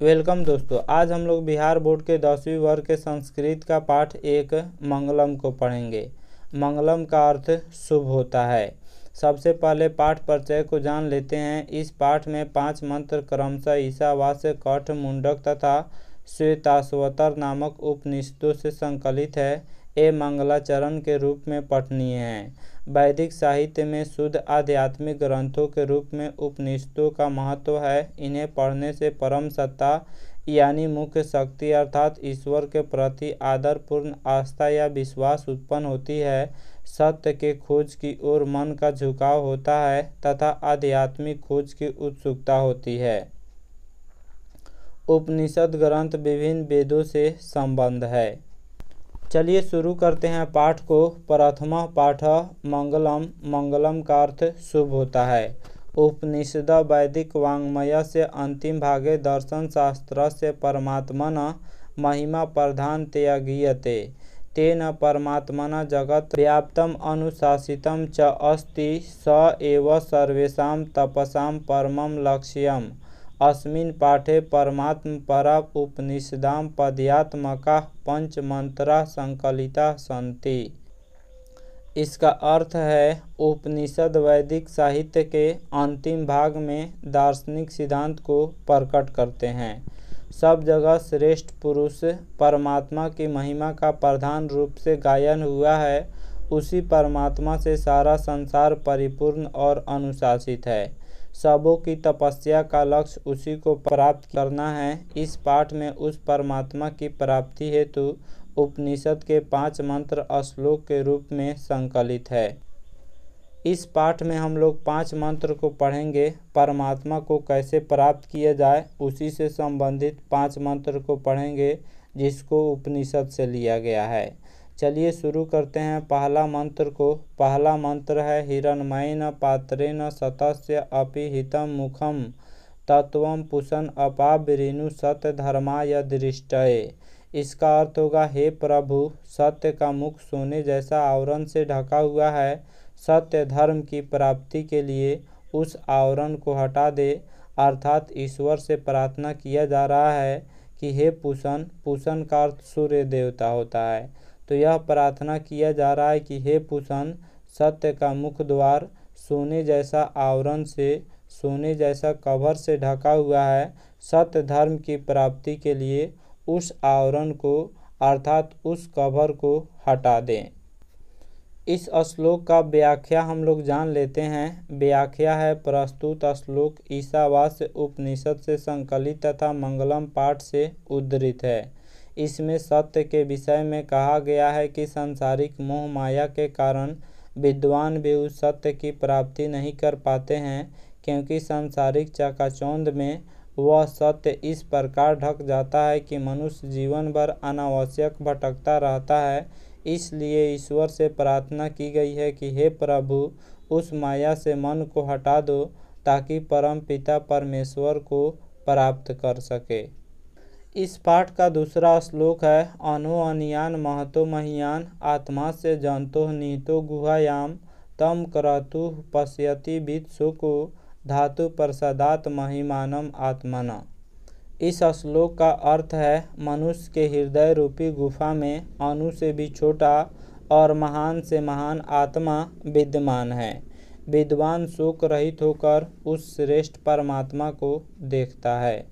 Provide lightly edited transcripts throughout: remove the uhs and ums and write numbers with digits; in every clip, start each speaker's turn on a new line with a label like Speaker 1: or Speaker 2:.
Speaker 1: Welcome दोस्तों। आज हम लोग बिहार बोर्ड के 10वीं वर्ग के संस्कृत का पाठ एक मंगलम को पढ़ेंगे। मंगलम का अर्थ शुभ होता है। सबसे पहले पाठ परिचय को जान लेते हैं। इस पाठ में 5 मंत्र क्रमशः ईशावास्य, कठ, मुंडक तथा श्वेताश्वतर नामक उपनिषदों से संकलित है। ये मंगलाचरण के रूप में पठनीय हैं। वैदिक साहित्य में शुद्ध आध्यात्मिक ग्रंथों के रूप में उपनिषदों का महत्व है। इन्हें पढ़ने से परम सत्ता यानी मुख्य शक्ति अर्थात ईश्वर के प्रति आदरपूर्ण आस्था या विश्वास उत्पन्न होती है। सत्य के खोज की ओर मन का झुकाव होता है तथा आध्यात्मिक खोज की उत्सुकता होती है। उपनिषद ग्रंथ विभिन्न वेदों से संबंध है। चलिए शुरू करते हैं पाठ को। प्रथमः पाठ मंगलम। मंगलम का अर्थ शुभ होता है। उपनिषद वैदिक वाङ्मय से अंतिम भागे दर्शन शास्त्र से परमात्मन महिमा प्रधानतया गीयते। तेन परमात्मना जगत् व्याप्तम अनुशासितम च अस्ति स एव सर्वेषां तपसां परमं लक्ष्यम्। अस्मिन् पाठे परमात्मपरा उपनिषदां पद्यात्मकाः पंचमंत्रा संकलिता सन्ति। इसका अर्थ है उपनिषद वैदिक साहित्य के अंतिम भाग में दार्शनिक सिद्धांत को प्रकट करते हैं। सब जगह श्रेष्ठ पुरुष परमात्मा की महिमा का प्रधान रूप से गायन हुआ है। उसी परमात्मा से सारा संसार परिपूर्ण और अनुशासित है। सबों की तपस्या का लक्ष्य उसी को प्राप्त करना है। इस पाठ में उस परमात्मा की प्राप्ति हेतु उपनिषद के 5 मंत्र श्लोक के रूप में संकलित है। इस पाठ में हम लोग 5 मंत्र को पढ़ेंगे। परमात्मा को कैसे प्राप्त किया जाए उसी से संबंधित 5 मंत्र को पढ़ेंगे जिसको उपनिषद से लिया गया है। चलिए शुरू करते हैं पहला मंत्र को। पहला मंत्र है हिरण्मयेन पात्रेण सतस्य अपि हितं मुखं तत्वं पुषन् अपावृणु सत्य धर्माय दृष्टये। इसका अर्थ होगा, हे प्रभु, सत्य का मुख सोने जैसा आवरण से ढका हुआ है। सत्य धर्म की प्राप्ति के लिए उस आवरण को हटा दे। अर्थात ईश्वर से प्रार्थना किया जा रहा है कि हे पुषण। पुषण का अर्थ सूर्य देवता होता है। तो यह प्रार्थना किया जा रहा है कि हे पुषण, सत्य का मुख द्वार सोने जैसा आवरण से, सोने जैसा कवर से ढका हुआ है। सत्य धर्म की प्राप्ति के लिए उस आवरण को अर्थात उस कवर को हटा दें। इस श्लोक का व्याख्या हम लोग जान लेते हैं। व्याख्या है, प्रस्तुत श्लोक ईशावास्य उपनिषद से संकलित तथा मंगलम पाठ से उद्धृत है। इसमें सत्य के विषय में कहा गया है कि सांसारिक मोह माया के कारण विद्वान भी उस सत्य की प्राप्ति नहीं कर पाते हैं, क्योंकि सांसारिक चकाचौंध में वह सत्य इस प्रकार ढक जाता है कि मनुष्य जीवन भर अनावश्यक भटकता रहता है। इसलिए ईश्वर से प्रार्थना की गई है कि हे प्रभु, उस माया से मन को हटा दो ताकि परम पिता परमेश्वर को प्राप्त कर सके। इस पाठ का दूसरा श्लोक है, अनो अनियान महतो महीयान आत्मा से जंतो निहितो गुहायाम तम क्रतु पश्यति वित्सुको धातु प्रसादात महिमानम आत्मना। इस श्लोक का अर्थ है, मनुष्य के हृदय रूपी गुफा में अणु से भी छोटा और महान से महान आत्मा विद्यमान है। विद्वान शोक रहित होकर उस श्रेष्ठ परमात्मा को देखता है।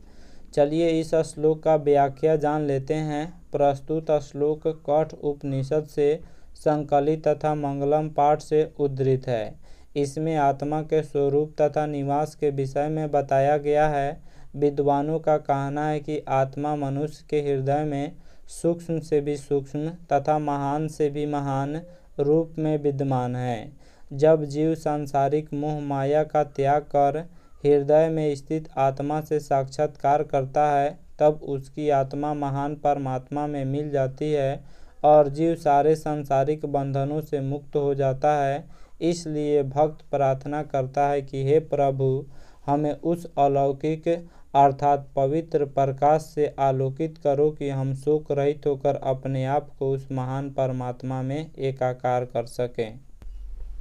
Speaker 1: चलिए इस श्लोक का व्याख्या जान लेते हैं। प्रस्तुत श्लोक कठ उपनिषद से संकलित तथा मंगलम पाठ से उद्धृत है। इसमें आत्मा के स्वरूप तथा निवास के विषय में बताया गया है। विद्वानों का कहना है कि आत्मा मनुष्य के हृदय में सूक्ष्म से भी सूक्ष्म तथा महान से भी महान रूप में विद्यमान है। जब जीव सांसारिक मोह माया का त्याग कर हृदय में स्थित आत्मा से साक्षात्कार करता है, तब उसकी आत्मा महान परमात्मा में मिल जाती है और जीव सारे सांसारिक बंधनों से मुक्त हो जाता है। इसलिए भक्त प्रार्थना करता है कि हे प्रभु, हमें उस अलौकिक अर्थात पवित्र प्रकाश से आलोकित करो कि हम शोक रहित होकर अपने आप को उस महान परमात्मा में एकाकार कर सकें।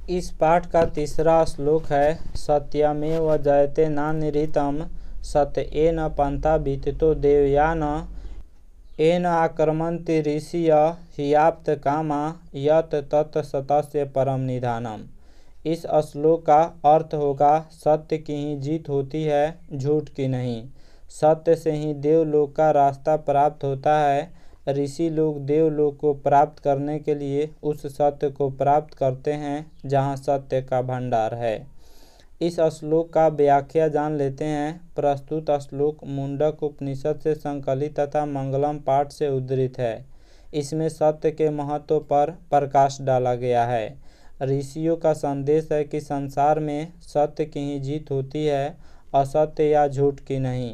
Speaker 1: इस पाठ का तीसरा श्लोक है, सत्यमेव जयते नानिरितम सत्येन पंथा विततो देवयान येन आक्रमन्ति ऋषिय ह्याप्त कामा यत् तत् सतस्य परम निधानम। इस श्लोक का अर्थ होगा, सत्य की ही जीत होती है, झूठ की नहीं। सत्य से ही देवलोक का रास्ता प्राप्त होता है। ऋषि लोग देवलोक को प्राप्त करने के लिए उस सत्य को प्राप्त करते हैं जहाँ सत्य का भंडार है। इस श्लोक का व्याख्या जान लेते हैं। प्रस्तुत श्लोक मुंडक उपनिषद से संकलित तथा मंगलम पाठ से उद्धृत है। इसमें सत्य के महत्व पर प्रकाश डाला गया है। ऋषियों का संदेश है कि संसार में सत्य की ही जीत होती है, असत्य या झूठ की नहीं।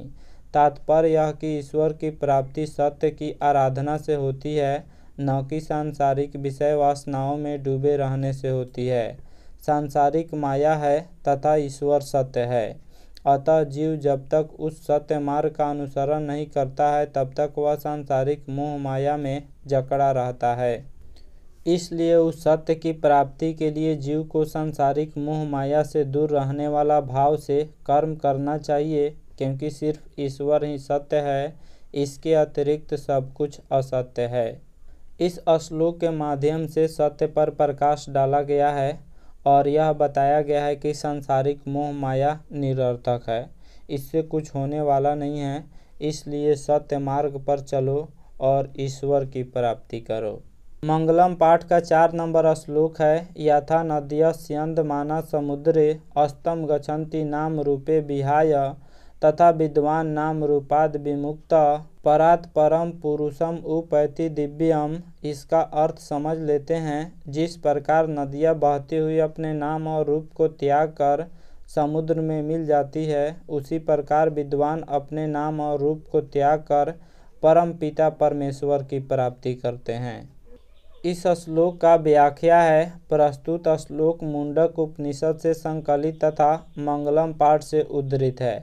Speaker 1: तात्पर्य यह कि ईश्वर की प्राप्ति सत्य की आराधना से होती है, न कि सांसारिक विषय वासनाओं में डूबे रहने से होती है। सांसारिक माया है तथा ईश्वर सत्य है। अतः जीव जब तक उस सत्य मार्ग का अनुसरण नहीं करता है तब तक वह सांसारिक मोह माया में जकड़ा रहता है। इसलिए उस सत्य की प्राप्ति के लिए जीव को सांसारिक मोह माया से दूर रहने वाला भाव से कर्म करना चाहिए, क्योंकि सिर्फ ईश्वर ही सत्य है, इसके अतिरिक्त सब कुछ असत्य है। इस श्लोक के माध्यम से सत्य पर प्रकाश डाला गया है और यह बताया गया है कि सांसारिक मोह माया निरर्थक है, इससे कुछ होने वाला नहीं है। इसलिए सत्य मार्ग पर चलो और ईश्वर की प्राप्ति करो। मंगलम पाठ का 4 नंबर श्लोक है, यथा नद्यस्यन्दमाना समुद्रे अस्तम गच्छन्ति नाम रूपे विहाय तथा विद्वान नाम रूपाद विमुक्त परात् परम पुरुषम उपैति दिव्यम। इसका अर्थ समझ लेते हैं। जिस प्रकार नदियाँ बहती हुई अपने नाम और रूप को त्याग कर समुद्र में मिल जाती है, उसी प्रकार विद्वान अपने नाम और रूप को त्याग कर परम पिता परमेश्वर की प्राप्ति करते हैं। इस श्लोक का व्याख्या है। प्रस्तुत श्लोक मुंडक उपनिषद से संकलित तथा मंगलम पाठ से उद्धृत है।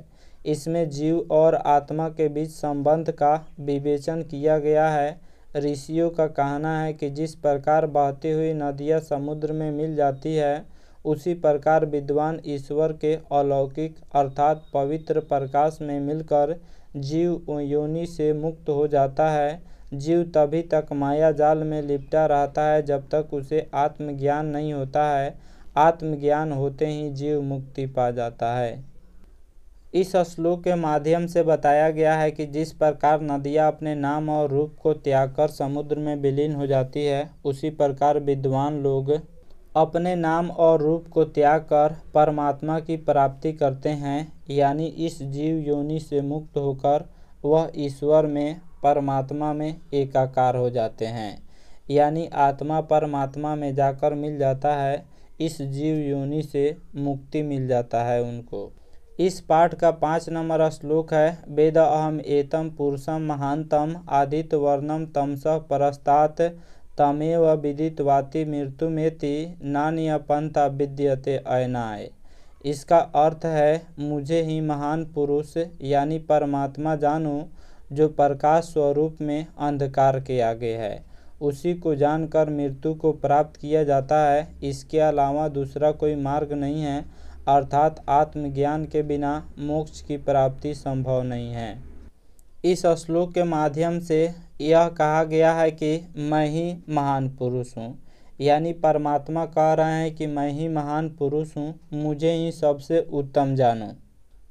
Speaker 1: इसमें जीव और आत्मा के बीच संबंध का विवेचन किया गया है। ऋषियों का कहना है कि जिस प्रकार बहती हुई नदियाँ समुद्र में मिल जाती है, उसी प्रकार विद्वान ईश्वर के अलौकिक अर्थात पवित्र प्रकाश में मिलकर जीव योनि से मुक्त हो जाता है। जीव तभी तक माया जाल में लिपटा रहता है जब तक उसे आत्मज्ञान नहीं होता है। आत्मज्ञान होते ही जीव मुक्ति पा जाता है। इस श्लोक के माध्यम से बताया गया है कि जिस प्रकार नदियाँ अपने नाम और रूप को त्याग कर समुद्र में विलीन हो जाती है, उसी प्रकार विद्वान लोग अपने नाम और रूप को त्याग कर परमात्मा की प्राप्ति करते हैं, यानी इस जीव योनि से मुक्त होकर वह ईश्वर में परमात्मा में एकाकार हो जाते हैं, यानी आत्मा परमात्मा में जाकर मिल जाता है। इस जीव योनि से मुक्ति मिल जाता है उनको। इस पाठ का 5 नंबर श्लोक है, वेद अहम एतम पुरुषम महांतम आदित्य वर्णम तमसः परस्तात् तमेव विदित्वाति मृत्युमेति नान्य पंथा विद्यते अयनाय। इसका अर्थ है, मुझे ही महान पुरुष यानी परमात्मा जानो जो प्रकाश स्वरूप में अंधकार के आगे है। उसी को जानकर मृत्यु को प्राप्त किया जाता है। इसके अलावा दूसरा कोई मार्ग नहीं है, अर्थात आत्मज्ञान के बिना मोक्ष की प्राप्ति संभव नहीं है। इस श्लोक के माध्यम से यह कहा गया है कि मैं ही महान पुरुष हूँ, यानी परमात्मा कह रहे हैं कि मैं ही महान पुरुष हूँ, मुझे ही सबसे उत्तम जानो।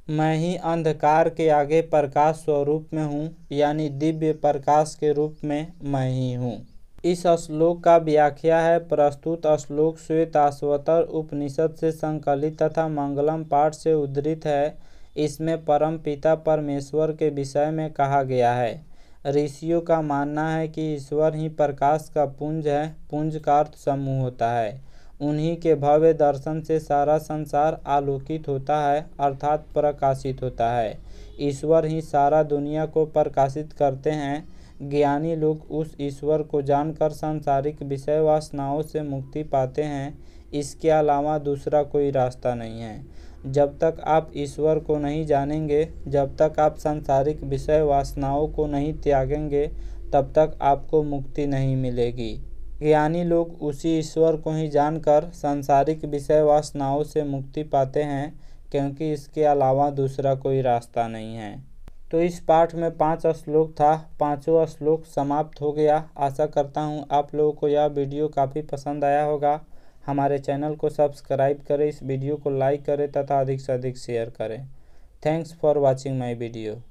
Speaker 1: मैं ही अंधकार के आगे प्रकाश स्वरूप में हूँ, यानी दिव्य प्रकाश के रूप में मैं ही हूँ। इस श्लोक का व्याख्या है। प्रस्तुत श्लोक श्वेताश्वतर उपनिषद से संकलित तथा मंगलम पाठ से उद्धृत है। इसमें परम पिता परमेश्वर के विषय में कहा गया है। ऋषियों का मानना है कि ईश्वर ही प्रकाश का पुंज है। पुंज का अर्थ समूह होता है। उन्हीं के भव्य दर्शन से सारा संसार आलोकित होता है, अर्थात प्रकाशित होता है। ईश्वर ही सारा दुनिया को प्रकाशित करते हैं। ज्ञानी लोग उस ईश्वर को जानकर सांसारिक विषय वासनाओं से मुक्ति पाते हैं। इसके अलावा दूसरा कोई रास्ता नहीं है। जब तक आप ईश्वर को नहीं जानेंगे, जब तक आप सांसारिक विषय वासनाओं को नहीं त्यागेंगे, तब तक आपको मुक्ति नहीं मिलेगी। ज्ञानी लोग उसी ईश्वर को ही जानकर सांसारिक विषय वासनाओं से मुक्ति पाते हैं, क्योंकि इसके अलावा दूसरा कोई रास्ता नहीं है। तो इस पाठ में 5 श्लोक था, 5वां श्लोक समाप्त हो गया। आशा करता हूँ आप लोगों को यह वीडियो काफ़ी पसंद आया होगा। हमारे चैनल को सब्सक्राइब करें, इस वीडियो को लाइक करें तथा अधिक से अधिक शेयर करें। Thanks for watching my video.